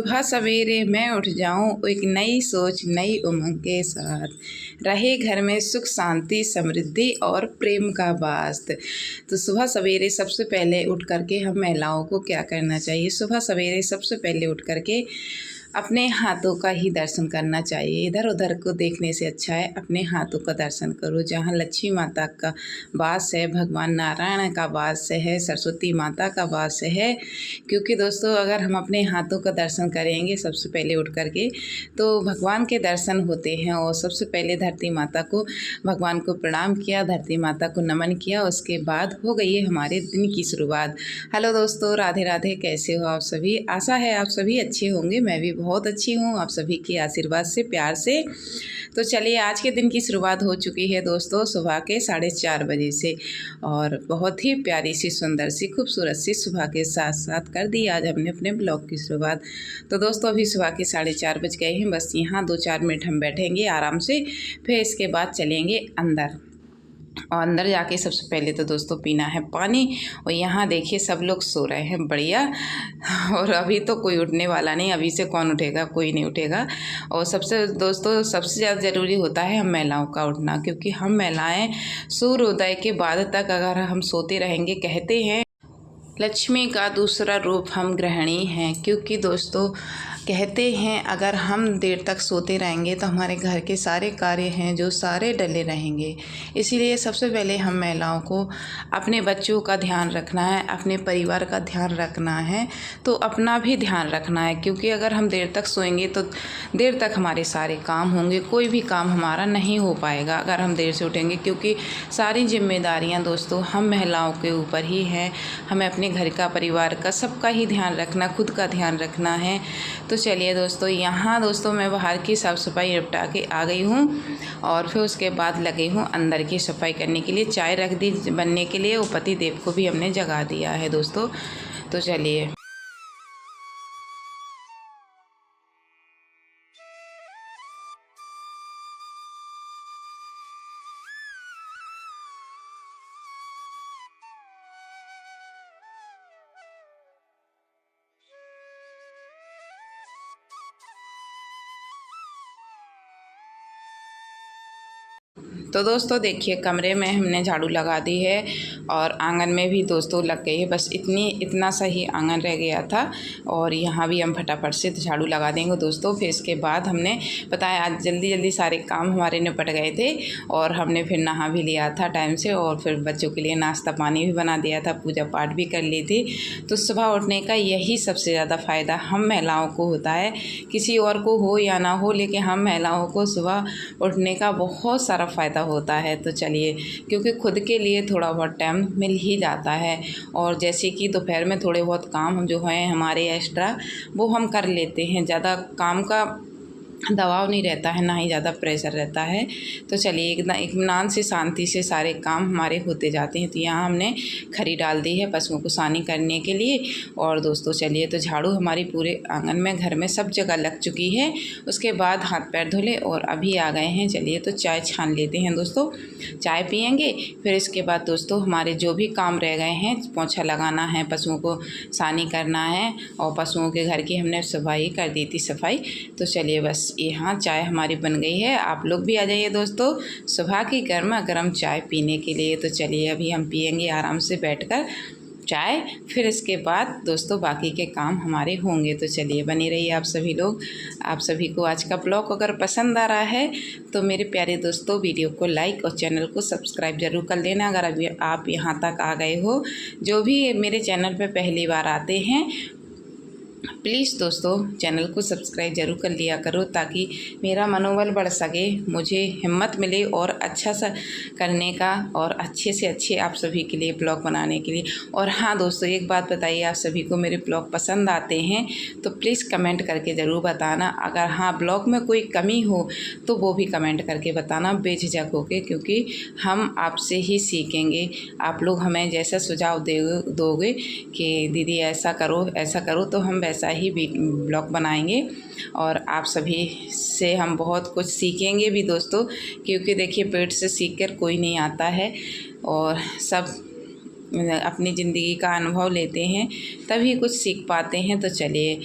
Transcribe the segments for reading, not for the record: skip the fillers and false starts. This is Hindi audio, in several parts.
सुबह सवेरे मैं उठ जाऊं एक नई सोच नई उमंग के साथ, रहे घर में सुख शांति समृद्धि और प्रेम का वास। तो सुबह सवेरे सबसे पहले उठ करके हम महिलाओं को क्या करना चाहिए? सुबह सवेरे सबसे पहले उठ करके अपने हाथों का ही दर्शन करना चाहिए। इधर उधर को देखने से अच्छा है अपने हाथों का दर्शन करो। जहाँ लक्ष्मी माता का वास है, भगवान नारायण का वास है, सरस्वती माता का वास है। क्योंकि दोस्तों अगर हम अपने हाथों का दर्शन करेंगे सबसे पहले उठ करके तो भगवान के दर्शन होते हैं। और सबसे पहले धरती माता को, भगवान को प्रणाम किया, धरती माता को नमन किया, उसके बाद हो गई है हमारे दिन की शुरुआत। हेलो दोस्तों, राधे राधे। कैसे हो आप सभी? आशा है आप सभी अच्छे होंगे। मैं भी बहुत अच्छी हूँ, आप सभी के आशीर्वाद से, प्यार से। तो चलिए, आज के दिन की शुरुआत हो चुकी है दोस्तों सुबह के 4:30 बजे से, और बहुत ही प्यारी सी, सुंदर सी, खूबसूरत सी सुबह के साथ साथ कर दी आज हमने अपने ब्लॉग की शुरुआत। तो दोस्तों अभी सुबह के 4:30 बज गए हैं। बस यहाँ 2-4 मिनट हम बैठेंगे आराम से, फिर इसके बाद चलेंगे अंदर। और अंदर जाके सबसे पहले तो दोस्तों पीना है पानी। और यहाँ देखिए सब लोग सो रहे हैं, बढ़िया। और अभी तो कोई उठने वाला नहीं, अभी से कौन उठेगा? कोई नहीं उठेगा। और सबसे ज़्यादा ज़रूरी होता है हम महिलाओं का उठना, क्योंकि हम महिलाएं सूर्योदय के बाद तक अगर हम सोते रहेंगे, कहते हैं लक्ष्मी का दूसरा रूप हम गृहिणी हैं। क्योंकि दोस्तों कहते हैं अगर हम देर तक सोते रहेंगे तो हमारे घर के सारे कार्य हैं जो सारे डले रहेंगे। इसीलिए सबसे पहले हम महिलाओं को अपने बच्चों का ध्यान रखना है, अपने परिवार का ध्यान रखना है, तो अपना भी ध्यान रखना है। क्योंकि अगर हम देर तक सोएंगे तो देर तक हमारे सारे काम होंगे, कोई भी काम हमारा नहीं हो पाएगा अगर हम देर से उठेंगे। क्योंकि सारी जिम्मेदारियाँ दोस्तों हम महिलाओं के ऊपर ही हैं। हमें अपने घर का, परिवार का, सबका ही ध्यान रखना, खुद का ध्यान रखना है। तो चलिए दोस्तों, यहाँ दोस्तों मैं बाहर की साफ़ सफाई निपटा के आ गई हूँ, और फिर उसके बाद लगी हूँ अंदर की सफाई करने के लिए। चाय रख दी बनने के लिए, वो पति देव को भी हमने जगा दिया है दोस्तों। तो चलिए, तो दोस्तों देखिए कमरे में हमने झाड़ू लगा दी है, और आंगन में भी दोस्तों लग गई है। बस इतना सा ही आंगन रह गया था, और यहाँ भी हम फटाफट से झाड़ू लगा देंगे दोस्तों। फिर इसके बाद हमने बताया आज जल्दी जल्दी सारे काम हमारे निपट गए थे, और हमने फिर नहा भी लिया था टाइम से, और फिर बच्चों के लिए नाश्ता पानी भी बना दिया था, पूजा पाठ भी कर ली थी। तो सुबह उठने का यही सबसे ज़्यादा फ़ायदा हम महिलाओं को होता है। किसी और को हो या ना हो, लेकिन हम महिलाओं को सुबह उठने का बहुत सारा फ़ायदा होता है। तो चलिए, क्योंकि खुद के लिए थोड़ा बहुत टाइम मिल ही जाता है, और जैसे कि दोपहर में थोड़े बहुत काम हम जो हैं हमारे एक्स्ट्रा, वो हम कर लेते हैं। ज़्यादा काम का दबाव नहीं रहता है, ना ही ज़्यादा प्रेशर रहता है। तो चलिए, इत्मीनान से, शांति से सारे काम हमारे होते जाते हैं। तो यहाँ हमने खरी डाल दी है पशुओं को सानी करने के लिए। और दोस्तों चलिए, तो झाड़ू हमारी पूरे आंगन में, घर में सब जगह लग चुकी है। उसके बाद हाथ पैर धुले और अभी आ गए हैं। चलिए, तो चाय छान लेते हैं दोस्तों, चाय पियेंगे। फिर इसके बाद दोस्तों हमारे जो भी काम रह गए हैं, पोंछा लगाना है, पशुओं को सानी करना है, और पशुओं के घर की हमने सफाई कर दी थी, सफाई। तो चलिए, बस यहाँ चाय हमारी बन गई है। आप लोग भी आ जाइए दोस्तों सुबह की गर्मा गर्म चाय पीने के लिए। तो चलिए, अभी हम पियेंगे आराम से बैठकर चाय, फिर इसके बाद दोस्तों बाकी के काम हमारे होंगे। तो चलिए, बने रहिए आप सभी लोग। आप सभी को आज का ब्लॉग अगर पसंद आ रहा है तो मेरे प्यारे दोस्तों वीडियो को लाइक और चैनल को सब्सक्राइब ज़रूर कर लेना। अगर अभी आप यहाँ तक आ गए हो, जो भी मेरे चैनल पर पहली बार आते हैं, प्लीज़ दोस्तों चैनल को सब्सक्राइब ज़रूर कर लिया करो, ताकि मेरा मनोबल बढ़ सके, मुझे हिम्मत मिले और अच्छा सा करने का, और अच्छे से अच्छे आप सभी के लिए ब्लॉग बनाने के लिए। और हाँ दोस्तों, एक बात बताइए, आप सभी को मेरे ब्लॉग पसंद आते हैं तो प्लीज़ कमेंट करके ज़रूर बताना। अगर हाँ ब्लॉग में कोई कमी हो तो वो भी कमेंट करके बताना बेझिझक होके, क्योंकि हम आपसे ही सीखेंगे। आप लोग हमें जैसा सुझाव दोगे कि दीदी ऐसा करो, तो हम वैसा ही ब्लॉग बनाएंगे, और आप सभी से हम बहुत कुछ सीखेंगे भी दोस्तों। क्योंकि देखिए, पेट से सीखकर कोई नहीं आता है, और सब अपनी ज़िंदगी का अनुभव लेते हैं तभी कुछ सीख पाते हैं। तो चलिए,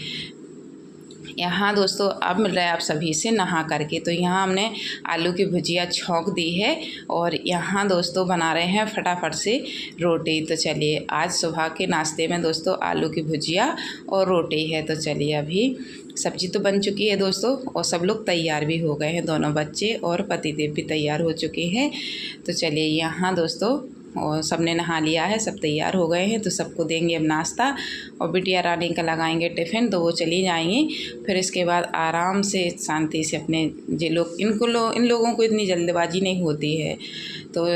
यहाँ दोस्तों अब मिल रहा है आप सभी से नहा करके। तो यहाँ हमने आलू की भुजिया छौंक दी है और यहाँ दोस्तों बना रहे हैं फटाफट से रोटी। तो चलिए आज सुबह के नाश्ते में दोस्तों आलू की भुजिया और रोटी है। तो चलिए अभी सब्जी तो बन चुकी है दोस्तों और सब लोग तैयार भी हो गए हैं, दोनों बच्चे और पतिदेव भी तैयार हो चुके हैं। तो चलिए यहाँ दोस्तों और सबने नहा लिया है, सब तैयार हो गए हैं। तो सबको देंगे अब नाश्ता और बिटिया रानी का लगाएंगे टिफ़िन, तो वो चली जाएंगी। फिर इसके बाद आराम से शांति से अपने इन लोगों को इतनी जल्दबाजी नहीं होती है, तो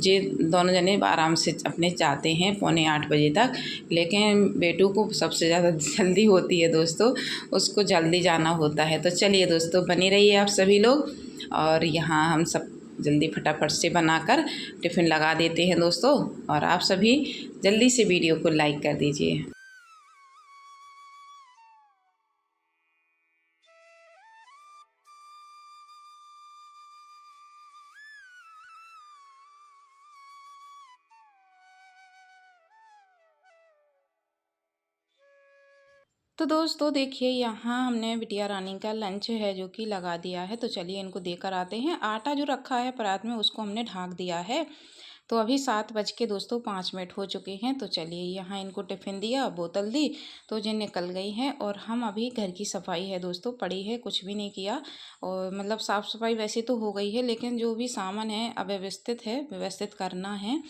ये दोनों जने आराम से अपने जाते हैं 7:45 बजे तक। लेकिन बेटू को सबसे ज़्यादा जल्दी होती है दोस्तों, उसको जल्दी जाना होता है। तो चलिए दोस्तों बने रहिए आप सभी लोग। और यहाँ हम सब जल्दी फटाफट से बनाकर टिफ़िन लगा देते हैं दोस्तों, और आप सभी जल्दी से वीडियो को लाइक कर दीजिए। तो दोस्तों देखिए यहाँ हमने बिटिया रानी का लंच है जो कि लगा दिया है। तो चलिए इनको देकर आते हैं। आटा जो रखा है परात में उसको हमने ढक दिया है। तो अभी 7:05 दोस्तों 5 हो चुके हैं। तो चलिए यहाँ इनको टिफ़िन दिया, बोतल दी, तो ये निकल गई हैं। और हम अभी घर की सफाई है दोस्तों, पड़ी है, कुछ भी नहीं किया। और मतलब साफ़ सफाई वैसे तो हो गई है, लेकिन जो भी सामान है अव्यवस्थित है, व्यवस्थित करना है।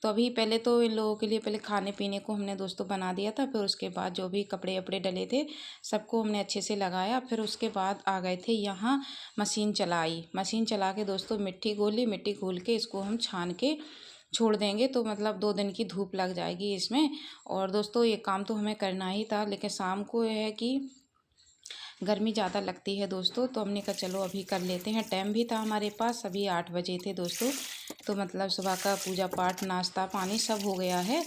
तो अभी पहले तो इन लोगों के लिए पहले खाने पीने को हमने दोस्तों बना दिया था। फिर उसके बाद जो भी कपड़े वपड़े डले थे सबको हमने अच्छे से लगाया। फिर उसके बाद आ गए थे यहाँ मशीन चला के दोस्तों मिट्टी घोल के इसको हम छान के छोड़ देंगे। तो मतलब 2 दिन की धूप लग जाएगी इसमें। और दोस्तों ये काम तो हमें करना ही था, लेकिन शाम को यह है कि गर्मी ज़्यादा लगती है दोस्तों, तो हमने कहा चलो अभी कर लेते हैं। टाइम भी था हमारे पास, अभी 8 बजे थे दोस्तों। तो मतलब सुबह का पूजा पाठ नाश्ता पानी सब हो गया है।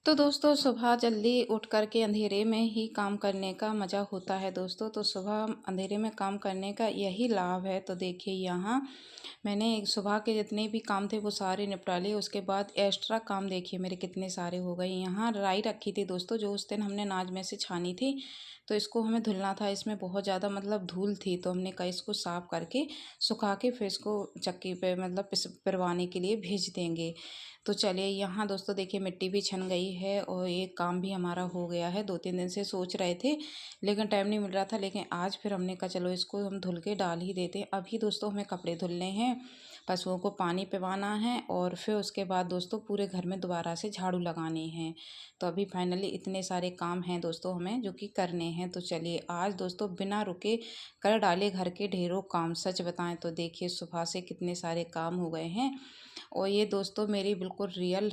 तो दोस्तों सुबह जल्दी उठ कर के अंधेरे में ही काम करने का मज़ा होता है दोस्तों। तो सुबह अंधेरे में काम करने का यही लाभ है। तो देखिए यहाँ मैंने एक सुबह के जितने भी काम थे वो सारे निपटा लिए। उसके बाद एक्स्ट्रा काम देखिए मेरे कितने सारे हो गए। यहाँ राई रखी थी दोस्तों, जो उस दिन हमने नाज में से छानी थी, तो इसको हमें धुलना था। इसमें बहुत ज़्यादा मतलब धूल थी, तो हमने कहा इसको साफ़ करके सुखा के फिर इसको चक्की पे मतलब पिरवाने के लिए भेज देंगे। तो चलिए यहाँ दोस्तों देखिए मिट्टी भी छन गई है और ये काम भी हमारा हो गया है। 2-3 दिन से सोच रहे थे लेकिन टाइम नहीं मिल रहा था, लेकिन आज फिर हमने कहा चलो इसको हम धुल के डाल ही देते हैं। अभी दोस्तों हमें कपड़े धुलने हैं, पशुओं को पानी पिलाना है और फिर उसके बाद दोस्तों पूरे घर में दोबारा से झाड़ू लगाने हैं। तो अभी फाइनली इतने सारे काम हैं दोस्तों हमें जो कि करने हैं। तो चलिए आज दोस्तों बिना रुके कर डाले घर के ढेरों काम। सच बताएं तो देखिए सुबह से कितने सारे काम हो गए हैं और ये दोस्तों मेरी बिल्कुल रियल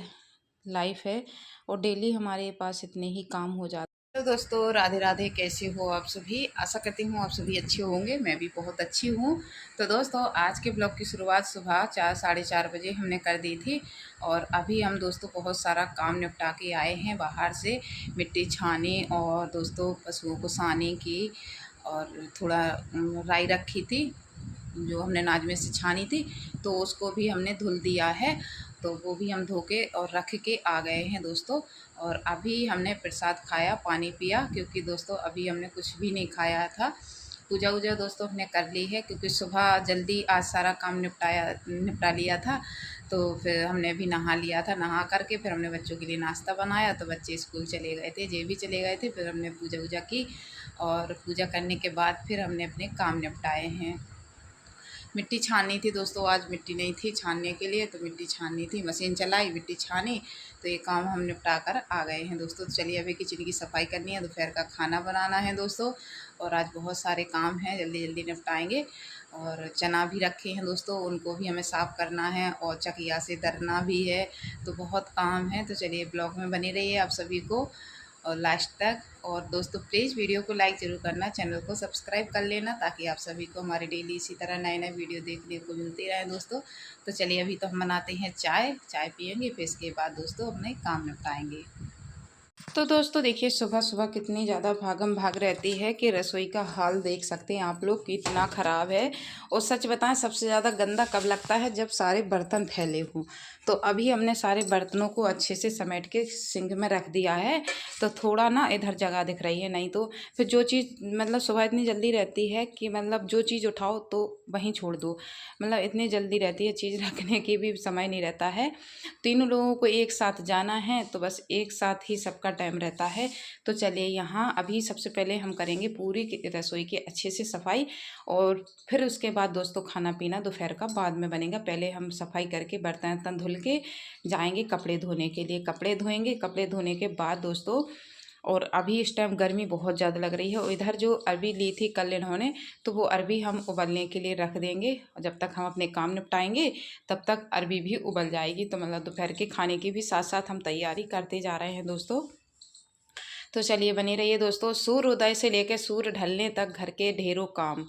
लाइफ है और डेली हमारे पास इतने ही काम हो जाते। तो दोस्तों राधे राधे, कैसे हो आप सभी? आशा करती हूँ आप सभी अच्छे होंगे। मैं भी बहुत अच्छी हूँ। तो दोस्तों आज के ब्लॉग की शुरुआत सुबह 4 साढ़े 4 बजे हमने कर दी थी और अभी हम दोस्तों बहुत सारा काम निपटा के आए हैं बाहर से। मिट्टी छानी और दोस्तों पशुओं को सानी की और थोड़ा राई रखी थी जो हमने नाज में से छानी थी, तो उसको भी हमने धुल दिया है। तो वो भी हम धो के और रख के आ गए हैं दोस्तों। और अभी हमने प्रसाद खाया, पानी पिया, क्योंकि दोस्तों अभी हमने कुछ भी नहीं खाया था। पूजा वूजा दोस्तों हमने कर ली है क्योंकि सुबह जल्दी आज सारा काम निपटा लिया था। तो फिर हमने भी नहा लिया था, नहा करके फिर हमने बच्चों के लिए नाश्ता बनाया। तो बच्चे स्कूल चले गए थे, ये भी चले गए थे। फिर हमने पूजा वूजा की और पूजा करने के बाद फिर हमने अपने काम निपटाए हैं। मिट्टी छाननी थी दोस्तों, आज मिट्टी नहीं थी छानने के लिए, तो मिट्टी छाननी थी, मशीन चलाई, मिट्टी छानी। तो ये काम हम निपटा कर आ गए हैं दोस्तों। तो चलिए अभी किचन की सफाई करनी है, दोपहर का खाना बनाना है दोस्तों। और आज बहुत सारे काम हैं, जल्दी जल्दी निपटाएंगे। और चना भी रखे हैं दोस्तों, उनको भी हमें साफ़ करना है और चकिया से दरना भी है। तो बहुत काम है। तो चलिए ब्लॉग में बने रहिए आप सभी को और लास्ट तक। और दोस्तों प्लीज़ वीडियो को लाइक ज़रूर करना, चैनल को सब्सक्राइब कर लेना ताकि आप सभी को हमारे डेली इसी तरह नए नए वीडियो देखने को मिलते रहें दोस्तों। तो चलिए अभी तो हम बनाते हैं चाय, चाय पियेंगे, फिर इसके बाद दोस्तों अपने काम निपटाएंगे। तो दोस्तों देखिए सुबह सुबह कितनी ज़्यादा भागम भाग रहती है कि रसोई का हाल देख सकते हैं आप लोग कितना ख़राब है। और सच बताएं सबसे ज़्यादा गंदा कब लगता है? जब सारे बर्तन फैले हों। तो अभी हमने सारे बर्तनों को अच्छे से समेट के सिंक में रख दिया है। तो थोड़ा ना इधर जगह दिख रही है, नहीं तो फिर जो चीज़ मतलब सुबह इतनी जल्दी रहती है कि मतलब जो चीज़ उठाओ तो वहीं छोड़ दो। मतलब इतनी जल्दी रहती है, चीज़ रखने की भी समय नहीं रहता है। तीनों लोगों को एक साथ जाना है तो बस एक साथ ही सबका टाइम रहता है। तो चलिए यहाँ अभी सबसे पहले हम करेंगे पूरी रसोई की अच्छे से सफाई और फिर उसके बाद दोस्तों खाना पीना दोपहर का बाद में बनेगा। पहले हम सफाई करके बर्तन वर्तन धुल के जाएंगे कपड़े धोने के लिए, कपड़े धोएंगे। कपड़े धोने के बाद दोस्तों और अभी इस टाइम गर्मी बहुत ज़्यादा लग रही है और इधर जो अरबी ली थी कल इन्होंने, तो वो अरबी हम उबलने के लिए रख देंगे। जब तक हम अपने काम निपटाएंगे तब तक अरबी भी उबल जाएगी। तो मतलब दोपहर के खाने की भी साथ साथ हम तैयारी करते जा रहे हैं दोस्तों। तो चलिए बने रहिए दोस्तों। सूर्योदय से लेकर सूर्य ढलने तक घर के ढेरों काम,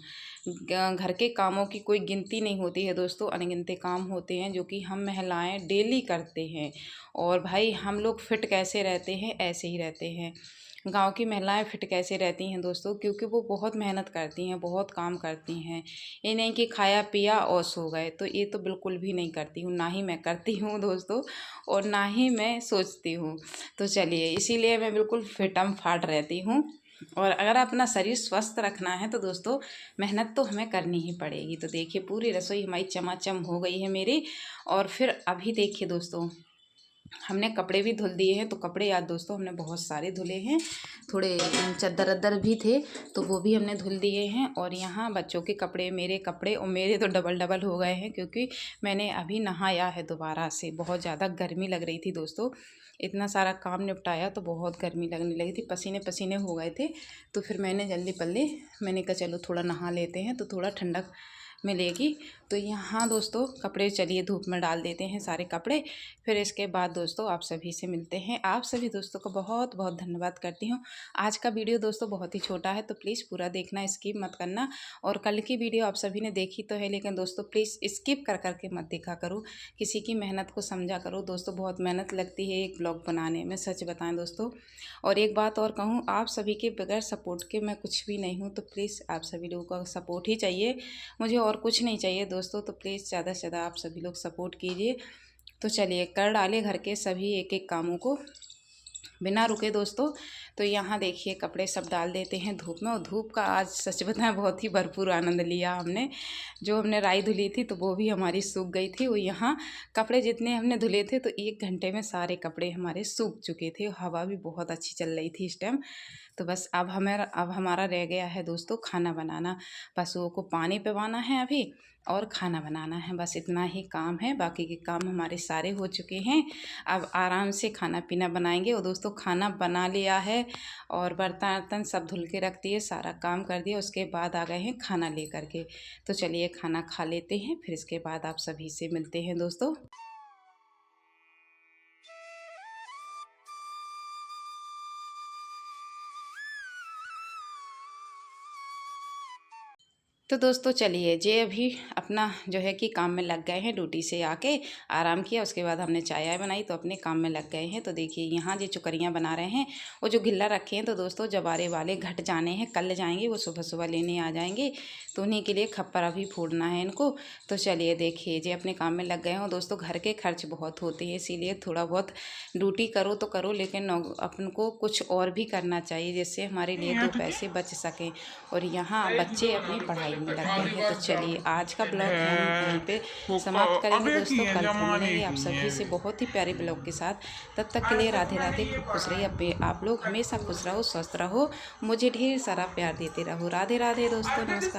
घर के कामों की कोई गिनती नहीं होती है दोस्तों। अनगिनते काम होते हैं जो कि हम महिलाएं डेली करते हैं। और भाई हम लोग फिट कैसे रहते हैं? ऐसे ही रहते हैं। गांव की महिलाएं फिट कैसे रहती हैं दोस्तों? क्योंकि वो बहुत मेहनत करती हैं, बहुत काम करती हैं। ये नहीं कि खाया पिया और सो गए, तो ये तो बिल्कुल भी नहीं करती हूँ, ना ही मैं करती हूँ दोस्तों और ना ही मैं सोचती हूँ। तो चलिए इसीलिए मैं बिल्कुल फिटम फाट रहती हूँ। और अगर अपना शरीर स्वस्थ रखना है तो दोस्तों मेहनत तो हमें करनी ही पड़ेगी। तो देखिए पूरी रसोई हमारी चमाचम हो गई है मेरी। और फिर अभी देखिए दोस्तों हमने कपड़े भी धुल दिए हैं। तो कपड़े याद दोस्तों हमने बहुत सारे धुले हैं, थोड़े चद्दर अद्दर भी थे तो वो भी हमने धुल दिए हैं। और यहाँ बच्चों के कपड़े, मेरे कपड़े, और मेरे तो डबल डबल हो गए हैं क्योंकि मैंने अभी नहाया है दोबारा से। बहुत ज़्यादा गर्मी लग रही थी दोस्तों, इतना सारा काम निपटाया तो बहुत गर्मी लगने लगी थी, पसीने पसीने हो गए थे। तो फिर मैंने जल्दी पल्ले मैंने कहा चलो थोड़ा नहा लेते हैं तो थोड़ा ठंडक मिलेगी। तो यहाँ दोस्तों कपड़े चलिए धूप में डाल देते हैं सारे कपड़े। फिर इसके बाद दोस्तों आप सभी से मिलते हैं। आप सभी दोस्तों को बहुत बहुत धन्यवाद करती हूँ। आज का वीडियो दोस्तों बहुत ही छोटा है तो प्लीज़ पूरा देखना, स्किप मत करना। और कल की वीडियो आप सभी ने देखी तो है, लेकिन दोस्तों प्लीज़ स्किप कर करके मत देखा करो, किसी की मेहनत को समझा करो दोस्तों। बहुत मेहनत लगती है एक ब्लॉग बनाने में, सच बताएं दोस्तों। और एक बात और कहूँ, आप सभी के बगैर सपोर्ट के मैं कुछ भी नहीं हूँ। तो प्लीज़ आप सभी लोगों का सपोर्ट ही चाहिए मुझे, और कुछ नहीं चाहिए दोस्तों। तो प्लीज़ ज़्यादा से ज़्यादा आप सभी लोग सपोर्ट कीजिए। तो चलिए कर डाले घर के सभी एक एक कामों को बिना रुके दोस्तों। तो यहाँ देखिए कपड़े सब डाल देते हैं धूप में। और धूप का आज सच बताएं बहुत ही भरपूर आनंद लिया हमने। जो हमने राई धुली थी तो वो भी हमारी सूख गई थी। वो यहाँ कपड़े जितने हमने धुले थे तो 1 घंटे में सारे कपड़े हमारे सूख चुके थे। हवा भी बहुत अच्छी चल रही थी इस टाइम। तो बस अब हमारा रह गया है दोस्तों खाना बनाना। पशुओं को पानी पिलाना है अभी, और खाना बनाना है, बस इतना ही काम है। बाकी के काम हमारे सारे हो चुके हैं। अब आराम से खाना पीना बनाएंगे। और दोस्तों खाना बना लिया है और बर्तन वर्तन सब धुल के रख दिए, सारा काम कर दिया। उसके बाद आ गए हैं खाना लेकर के। तो चलिए खाना खा लेते हैं, फिर इसके बाद आप सभी से मिलते हैं दोस्तों। तो दोस्तों चलिए जे अभी अपना जो है कि काम में लग गए हैं। ड्यूटी से आके आराम किया, उसके बाद हमने चाय बनाई तो अपने काम में लग गए हैं। तो देखिए यहाँ जो चुकरियाँ बना रहे हैं, वो जो गिल्ला रखे हैं तो दोस्तों जवारे वाले घट जाने हैं, कल जाएंगे, वो सुबह सुबह लेने आ जाएंगे। तो उन्हीं के लिए खप्पर अभी फोड़ना है इनको। तो चलिए देखिए जे अपने काम में लग गए हों। दोस्तों घर के खर्च बहुत होते हैं, इसीलिए थोड़ा बहुत ड्यूटी करो तो करो, लेकिन अपन को कुछ और भी करना चाहिए जिससे हमारे लिए दो पैसे बच सकें। और यहाँ बच्चे अपनी पढ़ाई में लग गए हैं। तो चलिए आज का ब्लॉग हम यहीं पे समाप्त करेंगे दोस्तों। कल फिर मिलेंगे आप सभी से बहुत ही प्यारे ब्लॉग के साथ। तब तक के लिए राधे राधे, खूब खुश रहिए। आप लोग हमेशा खुश रहो, स्वस्थ रहो, मुझे ढेर सारा प्यार देते रहो। राधे राधे दोस्तों, नमस्कार।